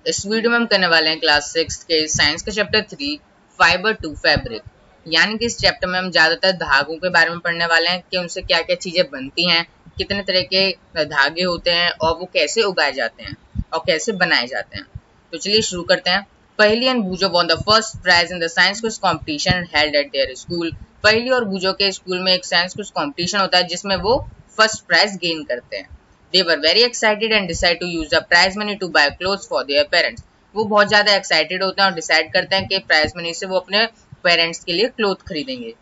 इस वीडियो में हम करने वाले हैं क्लास 6 के साइंस का चैप्टर 3 फाइबर टू फैब्रिक। यानी कि इस चैप्टर में हम ज्यादातर धागों के बारे में पढ़ने वाले हैं कि उनसे क्या क्या चीजें बनती हैं, कितने तरह के धागे होते हैं और वो कैसे उगाए जाते हैं और कैसे बनाए जाते हैं। तो चलिए शुरू करते हैं। Paheli and Boojho won the first prize in the science quiz competition held at their school. Paheli और बूजो के स्कूल में एक साइंस क्विज कॉम्पिटिशन होता है जिसमें वो फर्स्ट प्राइज गेन करते हैं। They were very excited and decide to use the prize money to buy clothes for their parents. वो बहुत ज्यादा एक्साइटेड होते हैं और डिसाइड करते हैं कि प्राइज मनी से वो अपने पेरेंट्स के लिए क्लोथ खरीदेंगे।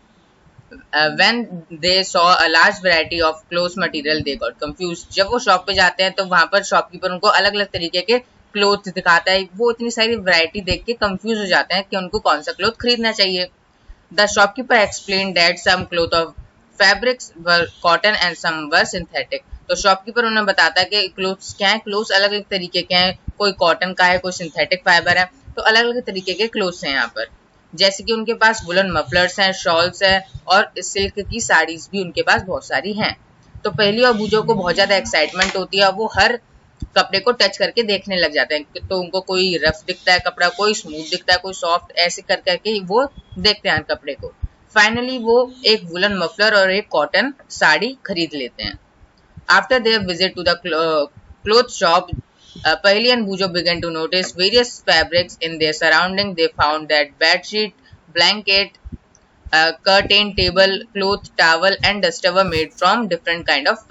When they saw a large variety of clothes material, they got confused. जब वो शॉप पे जाते हैं तो वहां पर शॉपकीपर उनको अलग अलग तरीके के क्लोथ दिखाता है। वो इतनी सारी वैरायटी देख के कंफ्यूज हो जाते हैं कि उनको कौन सा क्लोथ खरीदना चाहिए। The shopkeeper explained that some cloth of fabrics were cotton and some were synthetic. तो शॉपकीपर उन्हें बताता है कि क्लोथ्स क्या है, क्लोथ्स अलग अलग तरीके के हैं, कोई कॉटन का है, कोई सिंथेटिक फाइबर है, तो अलग अलग तरीके के क्लोथ्स हैं यहाँ पर। जैसे कि उनके पास वुलन मफलर्स हैं, शॉल्स है और सिल्क की साड़ीज भी उनके पास बहुत सारी हैं। तो पहली और बूजो को बहुत ज्यादा एक्साइटमेंट होती है, वो हर कपड़े को टच करके देखने लग जाते हैं। तो उनको कोई रफ दिखता है कपड़ा, कोई स्मूथ दिखता है, कोई सॉफ्ट, ऐसे कर करके वो देखते हैं कपड़े को। फाइनली वो एक वुलन मफलर और एक कॉटन साड़ी खरीद लेते हैं। After their visit to the cloth shop, Paheli and Bujo began to notice various fabrics in their surrounding. They found that bed sheet, blanket, curtain, table, cloth, towel, and duster were made from different kind of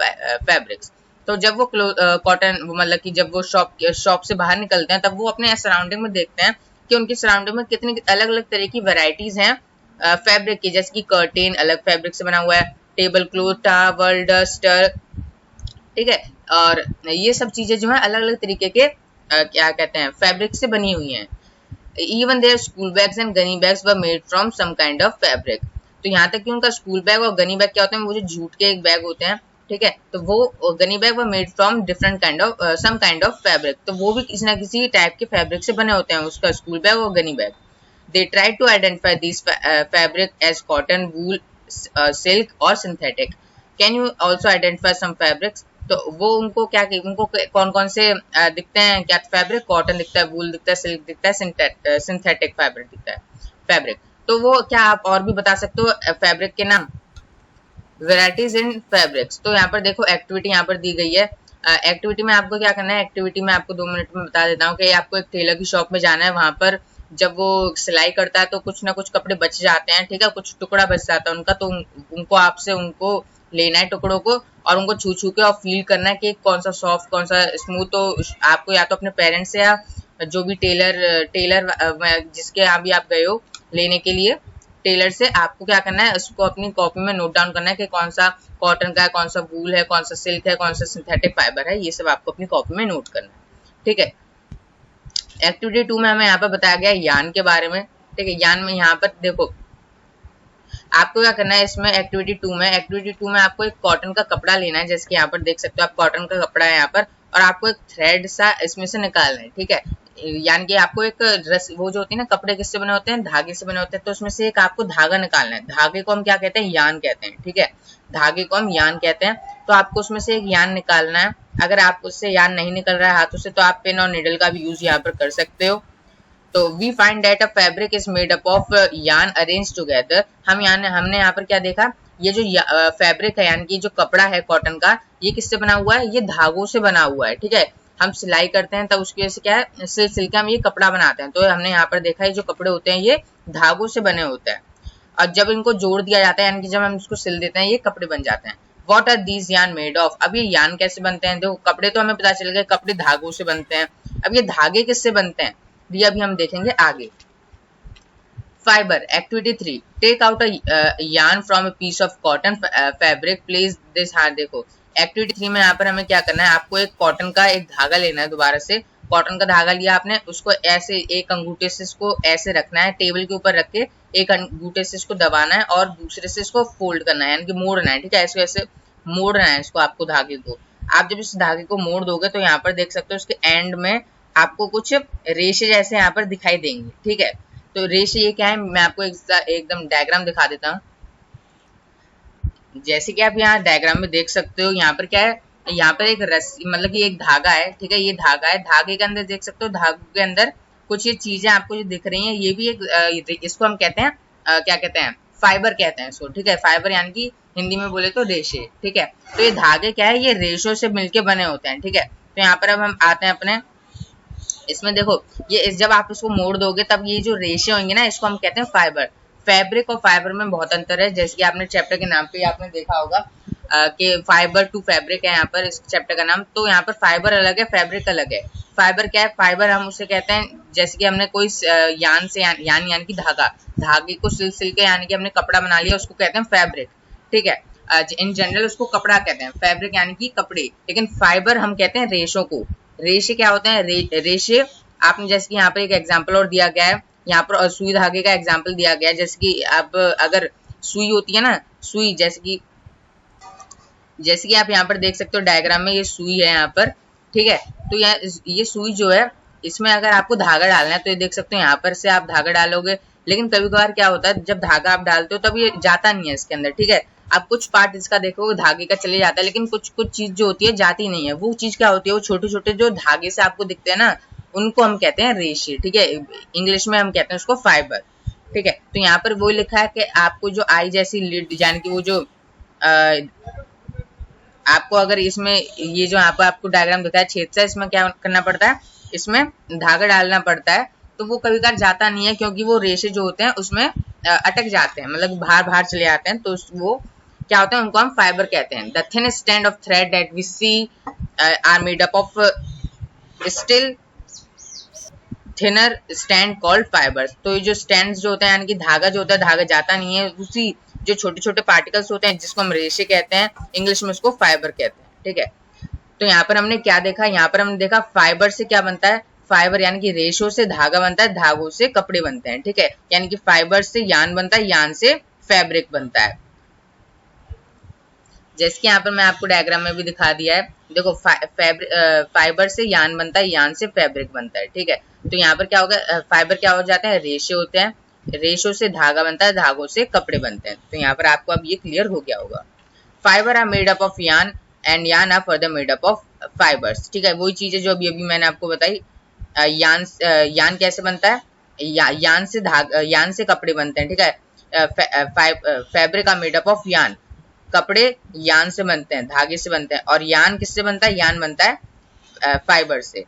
fabrics. तो जब वो cotton मतलब कि जब वो shop से बाहर निकलते हैं तब वो अपने सराउंडिंग में देखते हैं कि उनकी सराउंडिंग में कितनी अलग अलग तरह की वैरायटीज हैं फैब्रिक की। जैसे कि कर्टेन अलग फैब्रिक से बना हुआ है, टेबल क्लॉथ, टॉवल, डस्टर, ठीक है, और ये सब चीजें जो है अलग अलग तरीके के क्या कहते हैं फैब्रिक से बनी हुई हैं। Even their school bags and gunny bags were made from some kind of fabric. तो यहाँ तक कि उनका स्कूल बैग और गनी बैग क्या होते हैं, वो जो जूट के एक बैग होते हैं, ठीक है, तो वो gunny bag were made from different kind of some kind of fabric. तो वो भी किसी ना किसी टाइप के फैब्रिक से बने होते हैं, उसका स्कूल बैग और gunny bag. They try to identify this fabric as cotton, wool, silk और synthetic. Can you also identify some fabrics. तो वो उनको क्या उनको कौन कौन से दिखते हैं क्या फैब्रिक, कॉटन दिखता है, वूल दिखता है, सिल्क दिखता है, सिंथेटिक फैब्रिक दिखता है फैब्रिक। तो वो क्या आप और भी बता सकते हो फैब्रिक के नाम, वेराइटीज इन फैब्रिक्स। तो यहाँ पर देखो एक्टिविटी यहाँ पर दी गई है। एक्टिविटी में आपको क्या करना है, एक्टिविटी में आपको 2 मिनट में बता देता हूँ कि आपको एक टेलर की शॉप में जाना है। वहां पर जब वो सिलाई करता है तो कुछ ना कुछ कपड़े बच जाते हैं, ठीक है, कुछ टुकड़ा बच जाता है उनका, तो उनको आपसे उनको लेना है टुकड़ों को और उनको छू छू के और फील करना है कि कौन सा सॉफ्ट कौन सा स्मूथ। तो आपको या तो अपने पेरेंट्स से या जो भी टेलर जिसके यहाँ भी आप गए हो लेने के लिए टेलर से, आपको क्या करना है, उसको अपनी कॉपी में नोट डाउन करना है कि कौन सा कॉटन का है, कौन सा वूल है, कौन सा सिल्क है, कौन सा सिंथेटिक फाइबर है, ये सब आपको अपनी कॉपी में नोट करना है, ठीक है। एक्टिविटी 2 में हमें यहाँ पर बताया गया यान के बारे में, ठीक है। यान में यहाँ पर देखो आपको क्या करना है, इसमें एक्टिविटी 2 में आपको एक कॉटन का कपड़ा लेना है। जैसे कि यहाँ पर देख सकते हो आप, कॉटन का कपड़ा है यहाँ पर, और आपको एक थ्रेड सा इसमें से निकालना है, ठीक है। यानी कि आपको एक ड्रेस, वो जो होती है ना कपड़े किससे बने होते हैं, धागे से बने होते हैं, तो उसमें से एक आपको धागा निकालना है। धागे को हम क्या कहते हैं, यान कहते हैं, ठीक है, धागे को हम यान कहते हैं। तो आपको उसमें से एक यान निकालना है। अगर आप उससे यान नहीं निकल रहा है हाथों से तो आप पेन और निडल का भी यूज यहाँ पर कर सकते हो। तो we find that a fabric is made up of yarn arrange together. हमने यहाँ पर क्या देखा, ये जो फैब्रिक है यानी कि जो कपड़ा है कॉटन का, ये किससे बना हुआ है, ये धागों से बना हुआ है, ठीक है। हम सिलाई करते हैं तब उसकी वजह से क्या है, सिल के हम ये कपड़ा बनाते हैं। तो हमने यहाँ पर देखा है जो कपड़े होते हैं ये धागों से बने होते हैं, और जब इनको जोड़ दिया जाता है यानी कि जब हम इसको सिल देते हैं ये कपड़े बन जाते हैं। वॉट आर दीज यान मेड ऑफ। अब ये यान कैसे बनते हैं, देखो कपड़े तो हमें पता चल गए, कपड़े धागों से बनते हैं। अब ये धागे किससे बनते हैं ये अभी हम देखेंगे आगे। Fibre activity 3, take out a yarn from a piece of cotton fabric, place this. हाँ देखो एक्टिविटी 3 में यहाँ पर हमें क्या करना है, आपको एक कॉटन का एक धागा लेना है। दोबारा से कॉटन का धागा लिया आपने, उसको ऐसे एक अंगूठे से इसको ऐसे रखना है, टेबल के ऊपर रख के एक अंगूठे से इसको दबाना है और दूसरे से इसको फोल्ड करना है, यानी कि मोड़ना है, ठीक है, ऐसे ऐसे मोड़ना है इसको आपको धागे को। आप जब इस धागे को मोड़ दोगे तो यहाँ पर देख सकते हो उसके एंड में आपको कुछ रेशे जैसे यहाँ पर दिखाई देंगे, ठीक है। तो रेशे ये क्या है, मैं आपको एकदम डायग्राम दिखा देता हूँ। जैसे कि आप यहाँ डायग्राम में देख सकते हो, यहाँ पर क्या है, यहाँ पर एक रस्सी मतलब कि एक धागा है, ठीक है, ये धागा है, धागे के अंदर देख सकते हो, धागे के अंदर कुछ ये चीजें आपको जो दिख रही हैं, ये भी एक इसको हम कहते हैं क्या कहते हैं, फाइबर कहते हैं इसको, ठीक है। फाइबर यानी कि हिंदी में बोले तो रेशे, ठीक है। तो ये धागे क्या है, ये रेशों से मिलके बने होते हैं, ठीक है। तो यहाँ पर अब हम आते हैं अपने इसमें, देखो ये जब आप इसको मोड़ दोगे तब ये जो रेशे होंगे ना, इसको हम कहते हैं फाइबर। फैब्रिक और फाइबर में बहुत अंतर है, जैसे कि आपने चैप्टर के नाम पे आपने देखा होगा कि फाइबर टू फैब्रिक है यहाँ पर इस चैप्टर का नाम। तो यहाँ पर फाइबर अलग है, फैब्रिक अलग है। फाइबर क्या है, फाइबर हम उसे कहते हैं जैसे कि हमने कोई यान से यानी कि धागे को सिल के यानी कि हमने कपड़ा बना लिया, उसको कहते हैं फैब्रिक, ठीक है। इन जनरल उसको कपड़ा कहते हैं, फैब्रिक यानी कि कपड़े। लेकिन फाइबर हम कहते हैं रेशों को। रेशे क्या होते हैं, रेशे आपने जैसे कि यहाँ पर एक एग्जाम्पल और दिया गया है, यहाँ पर सुई धागे का एग्जाम्पल दिया गया है। जैसे कि अब अगर सुई होती है ना, सुई जैसे कि आप यहाँ पर देख सकते हो डायग्राम में, ये सुई है यहाँ पर, ठीक है। तो ये सुई जो है, इसमें अगर आपको धागा डालना है तो ये देख सकते हो यहाँ पर से आप धागा डालोगे। लेकिन कभी कभार क्या होता है, जब धागा आप डालते हो तब ये जाता नहीं है इसके अंदर, ठीक है। आप कुछ पार्ट इसका देखोगे धागे का चले जाता है, लेकिन कुछ चीज जो होती है जाती नहीं है। वो चीज क्या होती है, वो छोटे छोटे जो धागे से आपको दिखते हैं ना, उनको हम कहते हैं रेशे, ठीक है। इंग्लिश में हम कहते हैं उसको फाइबर, ठीक है। तो यहाँ पर वो लिखा है कि आपको जो आई जैसी लिड यानी कि वो जो आपको अगर इसमें ये जो यहाँ पर आपको डायग्राम दिखा है छेद सा, इसमें क्या करना पड़ता है, इसमें धागा डालना पड़ता है। तो वो कभी कभार जाता नहीं है, क्योंकि वो रेशे जो होते हैं उसमें अटक जाते हैं, मतलब बाहर चले जाते हैं। तो वो क्या होता है, उनको हम फाइबर कहते हैं। The thin strand of thread that we see are made up of still thinner stand called fibres. तो ये जो स्टैंड जो होता है यानी कि धागा जो होता है, धागा जाता नहीं है, उसी जो छोटे छोटे पार्टिकल्स होते हैं जिसको हम रेशे कहते हैं, इंग्लिश में उसको फाइबर कहते हैं, ठीक है। तो यहाँ पर हमने क्या देखा, यहाँ पर हमने देखा फाइबर से क्या बनता है, फाइबर यानी कि रेशों से धागा बनता है, धागों से कपड़े बनते हैं, ठीक है। यानी कि फाइबर से यान बनता है, यान से फैब्रिक बनता है। जैसे कि यहाँ पर मैं आपको डायग्राम में भी दिखा दिया है, देखो फाइबर से यान बनता है, यान से फैब्रिक बनता है, ठीक है। तो यहाँ पर क्या होगा, फाइबर क्या हो जाते हैं, रेशे होते हैं, रेशों से धागा बनता है, धागों से कपड़े बनते हैं। तो यहाँ पर आपको अब ये क्लियर हो गया होगा। Fibre are made up of yarn and yarn are further made up of fibres, ठीक है। वही चीजें जो अभी मैंने आपको बताई। यान कैसे बनता है, यान से कपड़े बनते हैं, ठीक है। Fabric are made up of yarn, कपड़े यान से बनते हैं, धागे से बनते हैं। और यान किससे बनता है, यान बनता है फाइबर से।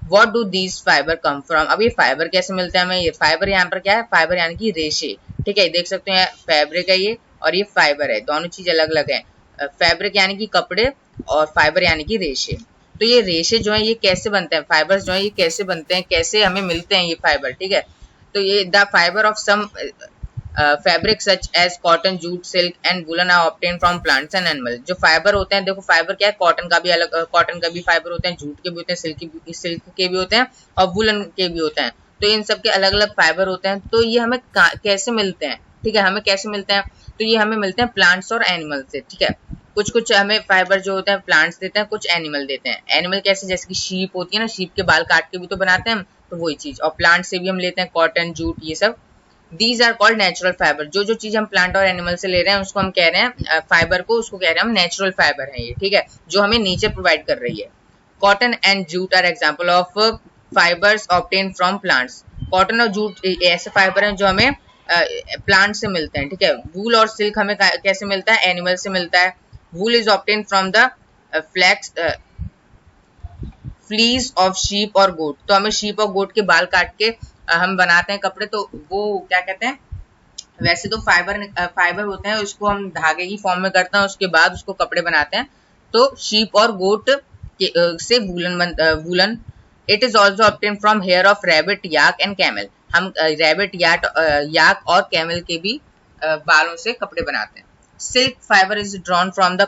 What do these fiber come from? अब ये फाइबर कैसे मिलते हैं हमें, ये फाइबर यहाँ पर क्या है, फाइबर यानी कि रेशे, ठीक है। देख सकते हैं फैब्रिक है ये, और ये फाइबर है, दोनों चीज अलग अलग है। फैब्रिक यानी कि कपड़े और फाइबर यानी कि रेशे। तो ये रेशे जो है ये कैसे बनते हैं, फाइबर्स जो है ये कैसे बनते हैं, कैसे हमें मिलते हैं ये फाइबर, ठीक है। तो ये the fibre of some fabric such as cotton, jute, silk and woollen are obtain from plants and animal. जो फाइबर होते हैं, देखो फाइबर क्या है, कॉटन का भी अलग, कॉटन का भी फाइबर होते हैं, जूट के भी होते हैं, सिल्क के भी होते हैं, और वुलन के भी होते हैं। तो इन सब के अलग अलग फाइबर होते हैं। तो ये हमें कैसे मिलते हैं, ठीक है, हमें कैसे मिलते हैं, तो ये हमें मिलते हैं प्लांट्स और एनिमल से, ठीक है। कुछ हमें फाइबर जो होते हैं प्लांट्स देते हैं, कुछ एनिमल देते हैं। एनिमल कैसे, जैसे कि शीप होती है ना, शीप के बाल काट के भी तो बनाते हैं हम, तो वही चीज। और प्लांट से भी हम लेते हैं कॉटन, जूट, ये सब। These are called natural fibre. जो चीज हम प्लांट और एनिमल से ले रहे हैं उसको हम कह रहे हैं फाइबर को, उसको कह रहे हैं हम नेचुरल फाइबर है ये, ठीक है, जो हमें नेचर प्रोवाइड कर रही है। Cotton and jute are example of fibres obtain from plants. Cotton और जूट ऐसे फाइबर हैं जो हमें प्लांट से मिलते हैं, ठीक है। वूल और सिल्क हमें कैसे मिलता है, एनिमल से मिलता है। वूल is obtain from the fleas of sheep और गोट। तो हमें शीप और गोट के बाल काट के हम बनाते हैं कपड़े, तो वो क्या कहते हैं, वैसे तो फाइबर होते हैं, उसको हम धागे की फॉर्म में करते हैं, उसके बाद उसको कपड़े बनाते हैं। तो शीप और गोट से woollen. It is also obtain from here of rabbit, yak and camel. हम रैबिट, याक और कैमल के भी बालों से कपड़े बनाते हैं। Silk fibre is drawn from the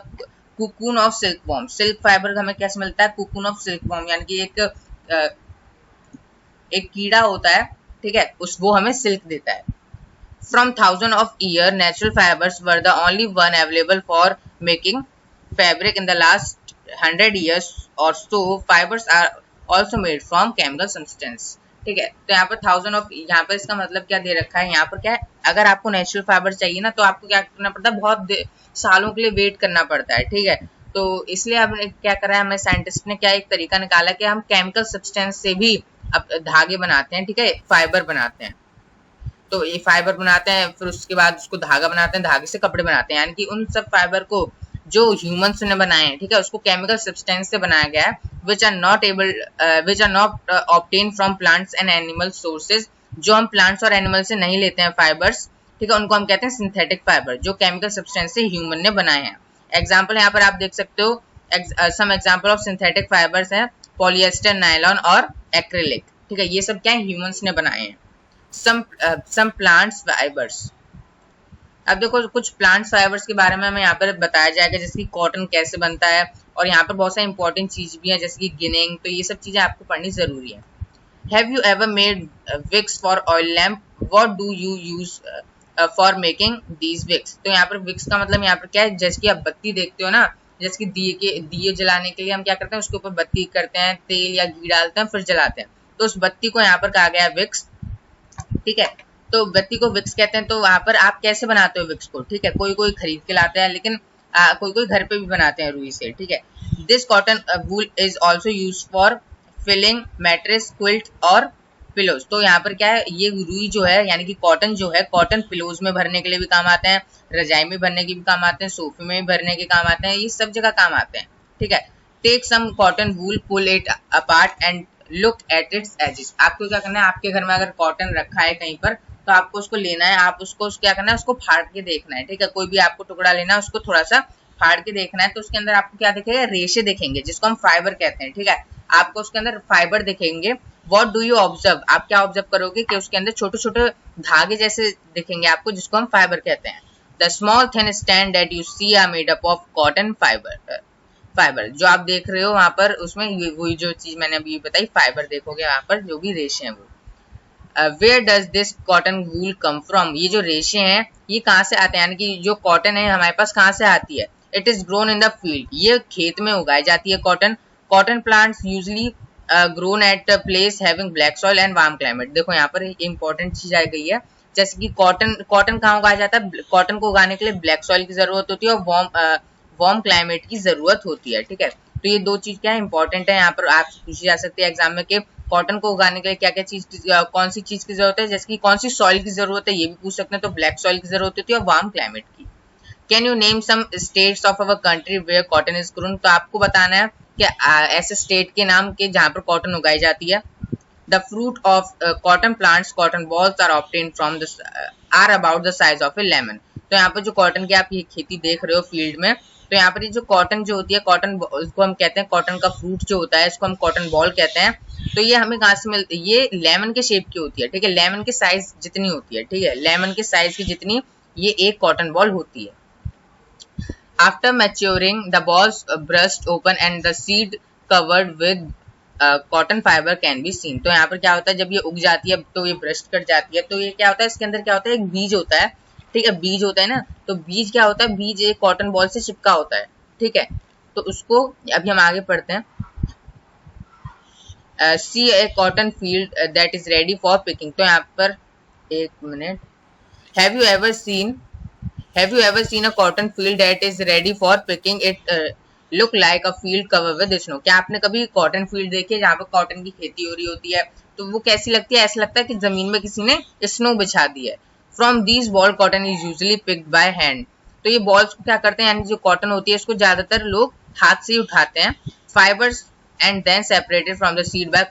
cocoon of silk worm. Silk fibre हमें कैसे मिलता है, कुकून ऑफ सिल्क वॉर्म, यानी कि एक कीड़ा होता है, ठीक है, वो हमें सिल्क देता है। From thousand of year natural fibres were the only one available for making fabric. In the last 100 years or so fibers are also made from chemical substance, ठीक है। तो यहाँ पर यहाँ पर इसका मतलब क्या दे रखा है, यहाँ पर क्या है, अगर आपको नेचुरल फाइबर चाहिए ना तो आपको क्या करना पड़ता है, बहुत सालों के लिए वेट करना पड़ता है, ठीक है। तो इसलिए अब क्या करा है हमें साइंटिस्ट ने, क्या एक तरीका निकाला कि हम केमिकल सब्सटेंस से भी अब धागे बनाते हैं, ठीक है, फाइबर बनाते हैं। तो ये फाइबर बनाते हैं, फिर उसके बाद उसको धागा बनाते हैं, धागे से कपड़े बनाते हैं, यानी कि उन सब फाइबर को जो ह्यूमंस ने बनाए हैं, ठीक है, उसको केमिकल सब्सटेंस से बनाया गया है, which are not obtain from plants and animal sources, जो हम प्लांट्स और एनिमल से नहीं लेते हैं फाइबर्स, ठीक है, उनको हम कहते हैं सिंथेटिक फाइबर, जो केमिकल सब्सटेंस से ह्यूमन ने बनाए हैं। एग्जाम्पल यहाँ पर आप देख सकते हो, some example of synthetic fibres हैं पॉलिएस्टर, नायलॉन और एक्रिलिक, ठीक है, ये सब क्या है, ह्यूमंस ने बनाए हैं। some plants fibers, अब देखो कुछ प्लांट फाइबर्स के बारे में हमें यहाँ पर बताया जाएगा, जैसे कि कॉटन कैसे बनता है, और यहाँ पर बहुत सारी इंपॉर्टेंट चीज भी है जैसे कि गिनिंग, तो ये सब चीजें आपको पढ़नी जरूरी है। Have you ever made wicks for oil lamp, what do you use for making these wicks, तो यहाँ पर विक्स का मतलब यहाँ पर क्या है, जैसे कि आप बत्ती देखते हो ना, जैसे कि दिए जलाने के लिए हम क्या करते हैं, उसके ऊपर बत्ती करते हैं, तेल या घी डालते हैं, फिर जलाते हैं, तो उस बत्ती को यहाँ पर कहा गया है विक्स, ठीक है, तो बत्ती को विक्स कहते हैं। तो वहां पर आप कैसे बनाते हो विक्स को, ठीक है, कोई कोई खरीद के लाता है, लेकिन कोई कोई घर पे भी बनाते हैं रुई से, ठीक है। This cotton wool is also use for filling mattress, quilt और पिलोज, तो यहाँ पर क्या है, ये रुई जो है यानी कि कॉटन जो है, कॉटन पिलोज में भरने के लिए भी काम आते हैं, रजाई में भरने के भी काम आते हैं, सोफे में भी भरने के काम आते हैं, ये सब जगह काम आते हैं, ठीक है। Take some cotton wool, pull it apart and look at its edges, आपको क्या करना है, आपके घर में अगर कॉटन रखा है कहीं पर, तो आपको उसको लेना है, आप उसको क्या करना है, उसको फाड़ के देखना है, ठीक है, कोई भी आपको टुकड़ा लेना है, उसको थोड़ा सा फाड़ के देखना है, तो उसके अंदर आपको क्या दिखेगा, रेशे दिखेंगे, जिसको हम फाइबर कहते हैं, ठीक है, आपको उसके अंदर फाइबर दिखेंगे। व्हाट डू यू ऑब्जर्व, आप क्या ऑब्जर्व करोगे कि उसके अंदर छोटे छोटे धागे जैसे दिखेंगे आपको, जिसको हम फाइबर कहते हैं। The small thin stand that you see are made up of cotton fibre, जो आप देख रहे हो वहां पर, उसमें वही जो चीज मैंने अभी बताई, फाइबर देखोगे वहां पर जो भी रेशे हैं वो। Where does this cotton wool come from, ये जो रेशे हैं ये कहाँ से आते हैं, यानी कि जो कॉटन है हमारे पास कहाँ से आती है। It is grown in the field, ये खेत में उगाई जाती है cotton. Cotton plants usually grown at place having black soil and warm climate, देखो यहाँ पर एक इंपॉर्टेंट चीज आ गई है, जैसे कि कॉटन कहाँ उगाया जाता है, कॉटन को उगाने के लिए ब्लैक सॉइल की जरूरत होती है और वार्म क्लाइमेट की जरूरत होती है, ठीक है। तो ये दो चीज क्या है, इंपॉर्टेंट है, यहाँ पर आप पूछी जा सकती है एग्जाम में कि कॉटन को उगाने के लिए क्या क्या चीज, कौन सी चीज की जरूरत है, जैसे कि कौन सी सॉइल की जरूरत है, ये भी पूछ सकते हैं, तो ब्लैक सॉइल की जरूरत होती है और वार्म क्लाइमेट की। Can you name some states of our country where cotton is grown, तो आपको बताना है कि ऐसे स्टेट के नाम के जहां पर कॉटन उगाई जाती है। The fruit of cotton plants, cotton balls are obtained from the are about the size of a lemon, तो यहाँ पर जो कॉटन की आप ये खेती देख रहे हो फील्ड में, तो यहाँ पर ये जो कॉटन जो होती है, कॉटन इसको हम कहते हैं, कॉटन का फ्रूट जो होता है इसको हम कॉटन बॉल कहते हैं। तो ये हमें कहाँ से मिलती है, ये लेमन के शेप की होती है, ठीक है, लेमन के साइज जितनी होती है, ठीक है, लेमन के साइज की जितनी ये एक कॉटन बॉल होती है। After maturing, the balls burst open and the seed covered with cotton fiber can be seen, तो यहाँ पर क्या होता है, जब ये उग जाती है तो ये ब्रस्ट कर जाती है, तो ये क्या होता है, इसके अंदर क्या होता है, एक बीज होता है, ठीक है, बीज होता है ना, तो बीज क्या होता है, बीज एक कॉटन बॉल से चिपका होता है, ठीक है, तो उसको अभी हम आगे पढ़ते हैं। See a cotton field that is ready for picking, तो यहाँ पर एक minute, have you ever seen a cotton field that is ready for picking? It look like a field covered with snow, क्या आपने कभी कॉटन फील्ड देखी है जहाँ पर कॉटन की खेती हो रही होती है, तो वो कैसी लगती है, ऐसा लगता है कि जमीन में किसी ने स्नो बिछा दी है। From these ball cotton is usually picked by hand, तो ये बॉल्स को क्या करते हैं, यानी जो कॉटन होती है इसको ज्यादातर लोग हाथ से ही उठाते हैं। Fibres and then separated from the seed by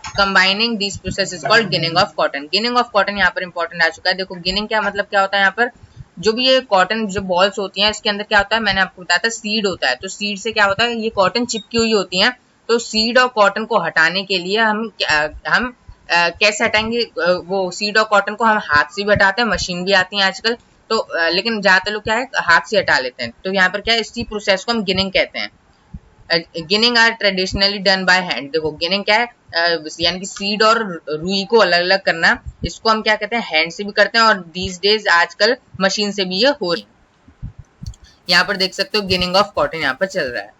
combining this process is called ginning of cotton. Ginning of cotton यहाँ पर इंपॉर्टेंट आ चुका है। देखो गिनिंग क्या मतलब क्या होता है, यहाँ पर जो भी ये कॉटन जो बॉल्स होती हैं इसके अंदर क्या होता है, मैंने आपको बताया था सीड होता है, तो सीड से क्या होता है, ये कॉटन चिपकी हुई होती हैं, तो सीड और कॉटन को हटाने के लिए हम कैसे हटाएंगे, वो सीड और कॉटन को हम हाथ से भी हटाते हैं, मशीन भी आती है आजकल, तो लेकिन ज्यादातर लोग क्या है हाथ से हटा लेते हैं, तो यहाँ पर क्या है, इसी प्रोसेस को हम गिनिंग कहते हैं। Ginning are traditionally done by hand, देखो गिनिंग क्या है, यानी कि सीड और रुई को अलग अलग करना, इसको हम क्या कहते हैं, हैंड से भी करते हैं, और दीज डेज आजकल मशीन से भी ये हो रही है। यहाँ पर देख सकते हो गिनिंग ऑफ कॉटन यहाँ पर चल रहा है।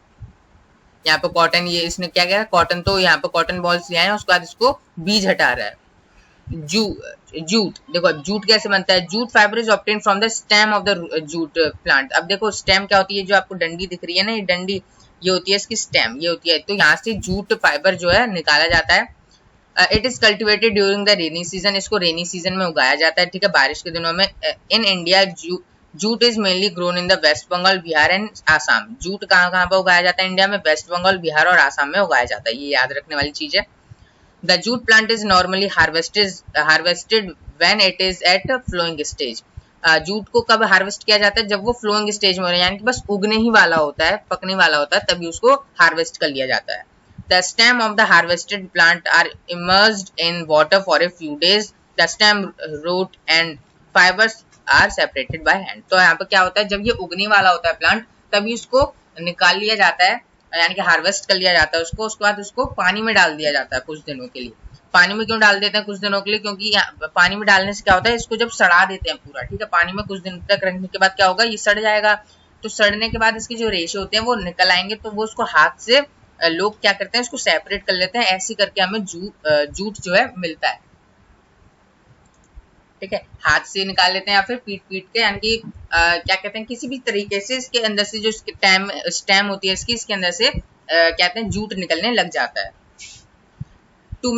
यहाँ पर कॉटन, ये इसने क्या किया, कॉटन तो यहाँ पर कॉटन बॉल्स लिया है, उसके बाद इसको बीज हटा रहा है। जू जूट, देखो जूट कैसे बनता है, jute fibre is obtain from the stem of the jute plant. अब देखो स्टेम क्या होती है, जो आपको डंडी दिख रही है ना, ये डंडी, ये होती है इसकी स्टेम, ये होती है, तो यहाँ से जूट फाइबर जो है निकाला जाता है। It is cultivated during the rainy season, इसको रेनी सीजन में उगाया जाता है, ठीक है, बारिश के दिनों में। In India jute is mainly grown in the West Bengal, Bihar and Assam. Jute कहाँ कहाँ पर उगाया जाता है इंडिया में, वेस्ट बंगाल, बिहार और आसाम में उगाया जाता है, ये याद रखने वाली चीज है। The jute plant is normally harvested when it is at a flowing stage. Jute को कब हार्वेस्ट किया जाता है, जब वो फ्लोइंग स्टेज में हो रहा है, यानी कि बस उगने ही वाला होता है, पकने वाला होता है, तभी उसको हार्वेस्ट कर लिया जाता है। The stem of the harvested plant are immersed in water for a few days. The stem, root and fibers are separated by hand. तो यहाँ पर क्या होता है, जब ये उगने वाला होता है प्लांट, तभी उसको निकाल लिया जाता है, यानी कि हार्वेस्ट कर लिया जाता है उसको। उसके बाद उसको पानी में डाल दिया जाता है कुछ दिनों के लिए। पानी में क्यों डाल देते हैं कुछ दिनों के लिए, क्योंकि पानी में डालने से क्या होता है, इसको जब सड़ा देते हैं पूरा, ठीक है, पानी में कुछ दिन तक रखने के बाद क्या होगा, ये सड़ जाएगा। तो सड़ने के बाद इसके जो रेशे होते हैं वो निकल आएंगे, तो वो उसको हाथ से लोग क्या करते हैं, उसको सेपरेट कर लेते हैं, ऐसे करके हमें जूट जो है मिलता है, ठीक है। हाथ से निकाल लेते हैं या फिर पीट पीट के, यानी कि क्या कहते हैं, किसी भी तरीके से इसके अंदर से जो स्टेम होती है इसकी, इसके अंदर से कहते हैं जूट निकलने लग जाता है। To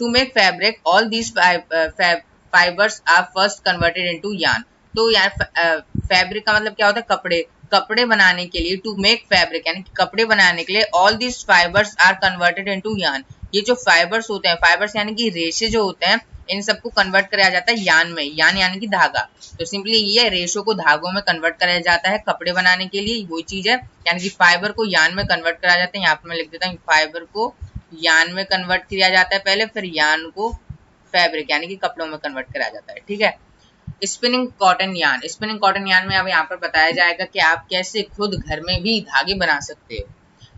make fabric all these fibres are first converted into yarn. तो यार फैब्रिक का मतलब क्या होता है, कपड़े, कपड़े बनाने के लिए, टू मेक फैब्रिक यानी कपड़े बनाने के लिए, all these fibres are converted into yarn. ये जो फाइबर्स होते हैं, फाइबर्स यानी कि रेशे जो होते हैं, इन सबको कन्वर्ट कराया जाता है यान में, यान यानी कि धागा। तो सिंपली ये रेशो को धागों में कन्वर्ट कराया जाता है कपड़े बनाने के लिए, वही चीज है, यानी कि फाइबर को यान में कन्वर्ट कराया जाता है। यहाँ पर मैं लिख देता हूँ, फाइबर को यान में कन्वर्ट किया जाता है पहले, फिर यान को फैब्रिक यानी कि कपड़ों में कन्वर्ट कराया जाता है, ठीक है। Spinning cotton yarn, spinning cotton yarn में अब यहाँ पर बताया जाएगा कि आप कैसे खुद घर में भी धागे बना सकते हो।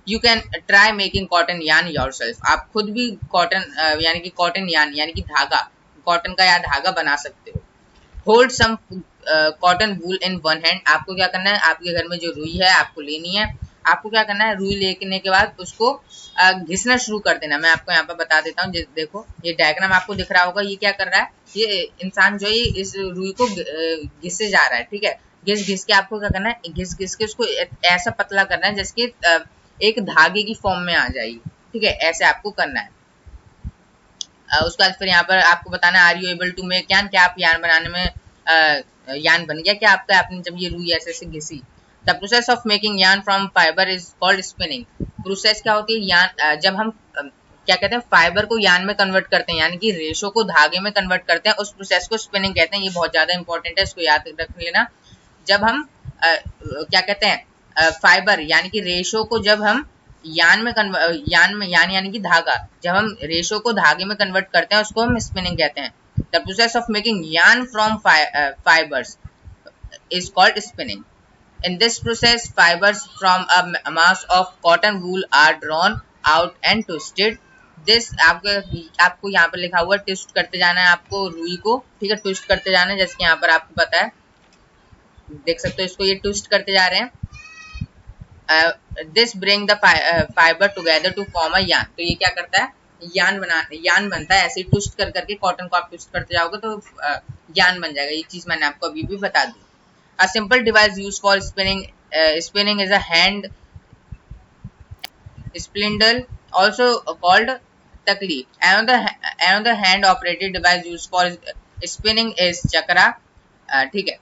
You can try making cotton yarn yourself, आप खुद भी कॉटन यानी कि कॉटन यान यानी कि धागा, कॉटन का या धागा बना सकते हो। Hold some cotton wool in one hand, आपको क्या करना है, आपके घर में जो रुई है आपको लेनी है, आपको क्या करना है, रुई लेने के बाद उसको घिसना शुरू कर देना। मैं आपको यहाँ पर बता देता हूँ, देखो ये डायग्राम आपको दिख रहा होगा, ये क्या कर रहा है, ये इंसान जो है इस रुई को घिसे जा रहा है, ठीक है। घिस घिस के आपको क्या करना है, घिस घिस के उसको ऐसा पतला करना है जिसके एक धागे की फॉर्म में आ जाएगी, ठीक है, ऐसे आपको करना है। उसके बाद फिर यहाँ पर आपको बताना, are you able to make yarn, क्या आप यान बनाने में यान बन गया क्या आपका, आपने जब ये रुई ऐसे ऐसे घिसी। द प्रोसेस ऑफ मेकिंग यान from fibre is called spinning. Process क्या होती है, यान जब हम क्या कहते हैं, फाइबर को यान में कन्वर्ट करते हैं, यानी कि रेशो को धागे में कन्वर्ट करते हैं, उस प्रोसेस को स्पिनिंग कहते हैं। ये बहुत ज्यादा इंपॉर्टेंट है, इसको याद रख लेना। जब हम क्या कहते हैं, फाइबर यानी कि रेशो को जब हम यान में यानी कि धागा, जब हम रेशो को धागे में कन्वर्ट करते हैं उसको हम स्पिनिंग कहते हैं। द प्रोसेस ऑफ मेकिंग यान from fibres is called spinning. In this process, fibers from a mass of cotton wool are drawn out and twisted. This आपको यहाँ पर लिखा हुआ है, ट्विस्ट करते जाना है आपको रुई को, ठीक है, ट्विस्ट करते जाना है, जैसे कि यहाँ पर आपको पता है, देख सकते हो इसको, ये ट्विस्ट करते जा रहे हैं। This bring the fiber together to form a yarn. तो ये क्या करता है, यान बनता है, ऐसे ट्विस्ट कर करके कॉटन को आप ट्विस्ट करते जाओगे तो यान बन जाएगा। ये चीज मैंने आपको अभी भी बता दी। A simple device used for spinning is a hand spindle, also called takli. Another hand operated device used for spinning is chakra. ठीक है,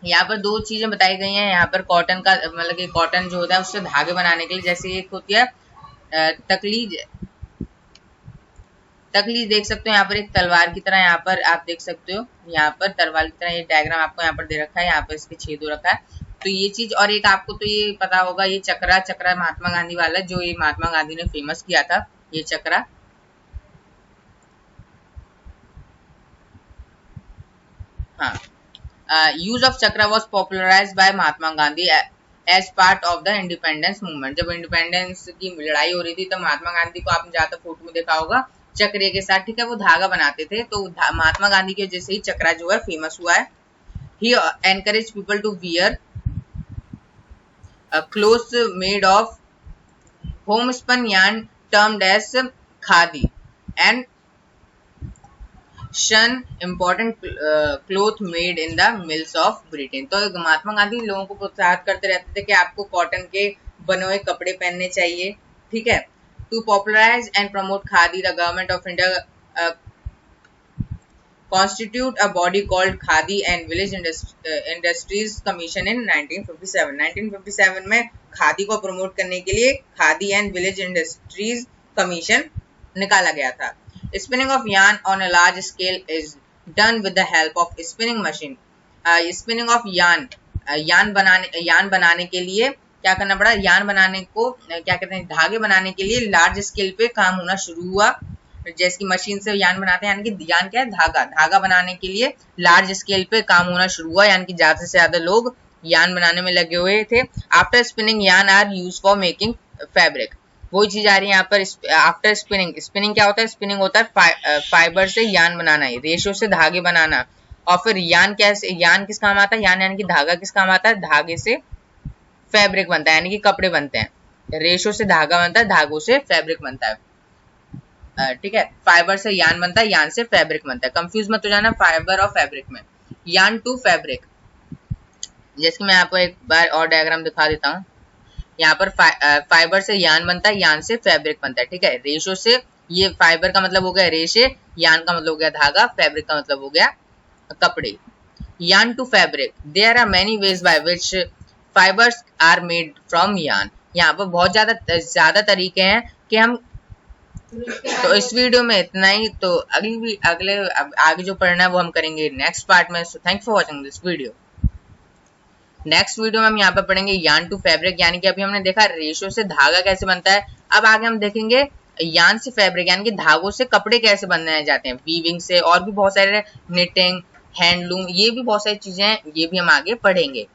यहाँ पर दो चीजें बताई गई हैं। यहाँ पर कॉटन का मतलब कि कॉटन जो होता है उससे धागे बनाने के लिए, जैसे एक होती है तकली, तकली देख सकते हो यहाँ पर एक तलवार की तरह, यहाँ पर आप देख सकते हो, यहाँ पर तलवार की तरह ये डायग्राम आपको यहाँ पर दे रखा है, यहाँ पर इसके छेद हो रखा है। तो ये चीज, और एक आपको तो ये पता होगा, ये चक्रा, चक्रा महात्मा गांधी वाला, जो ये महात्मा गांधी ने फेमस किया था, ये चक्रा। हाँ, use of chakra was popularized by Mahatma Gandhi as part of the independence movement. जब इंडिपेंडेंस की लड़ाई हो रही थी तो महात्मा गांधी को आपने ज्यादा फोटो में देखा होगा चक्रे के साथ, ठीक है, वो धागा बनाते थे, तो महात्मा गांधी की वजह से ही चक्रा जो है फेमस हुआ है। He encourage people to wear clothes made of homespun yarn termed as khadi and shun important cloth made in the mills of Britain. तो महात्मा गांधी लोगों को प्रोत्साहित करते रहते थे कि आपको कॉटन के बने हुए कपड़े पहनने चाहिए, ठीक है। To popularize and promote khadi, the government of India constitute a body called Khadi and Village Industries Commission in 1957। 1957 में खादी को प्रमोट करने के लिए khadi and village industries commission निकाला गया था। Spinning of yarn on a large scale is done with the help of spinning machine. Spinning of yarn बनाने के लिए क्या करना पड़ा, यार्न बनाने को क्या कहते हैं, धागे बनाने के लिए लार्ज स्केल पे काम होना शुरू हुआ। जैसे कि मशीन से यान बनाते हैं, यानी कि यान क्या है, धागा बनाने के लिए लार्ज स्केल पे काम होना शुरू हुआ, यानी कि ज्यादा से ज्यादा लोग यान बनाने में लगे हुए थे। After spinning yarn are use for making fabric. वही चीज आ रही है यहाँ पर। आफ्टर स्पिनिंग क्या होता है, स्पिनिंग होता है फाइबर से यान बनाना है, रेशो से धागे बनाना। और फिर यान किस काम आता है, यान यानी कि धागा किस काम आता है, धागे से फैब्रिक बनता है, यानी कि कपड़े बनते हैं। रेशो से धागा बनता है, धागों से फैब्रिक बनता है, ठीक है। फाइबर से यान बनता है, यान से फैब्रिक बनता है। कंफ्यूज मत हो जाना फाइबर और फैब्रिक में। यान टू फैब्रिक, जैसे कि मैं आपको एक बार और डायग्राम दिखा देता हूँ। यहाँ पर फाइबर से यान बनता है, यान से फैब्रिक बनता है, ठीक है। रेशो से, ये फाइबर का मतलब हो गया रेशे, यान का मतलब हो गया धागा, फैब्रिक का मतलब हो गया कपड़े। Yarn to fabric, there are many ways by which fibres are made from yarn. यहाँ पर बहुत ज्यादा तरीके हैं कि हम, तो इस वीडियो में इतना ही। तो आगे जो पढ़ना है वो हम करेंगे नेक्स्ट पार्ट में। So thanks for watching this video. Next video में हम यहाँ पर पढ़ेंगे यान टू फैब्रिक, यानी कि अभी हमने देखा रेशो से धागा कैसे बनता है। अब आगे हम देखेंगे यान से फैब्रिक, यानी कि धागों से कपड़े कैसे बनाए जाते हैं, वीविंग से, और भी बहुत सारे, निटिंग, हैंडलूम, ये भी बहुत सारी चीजें हैं, ये भी हम आगे पढ़ेंगे।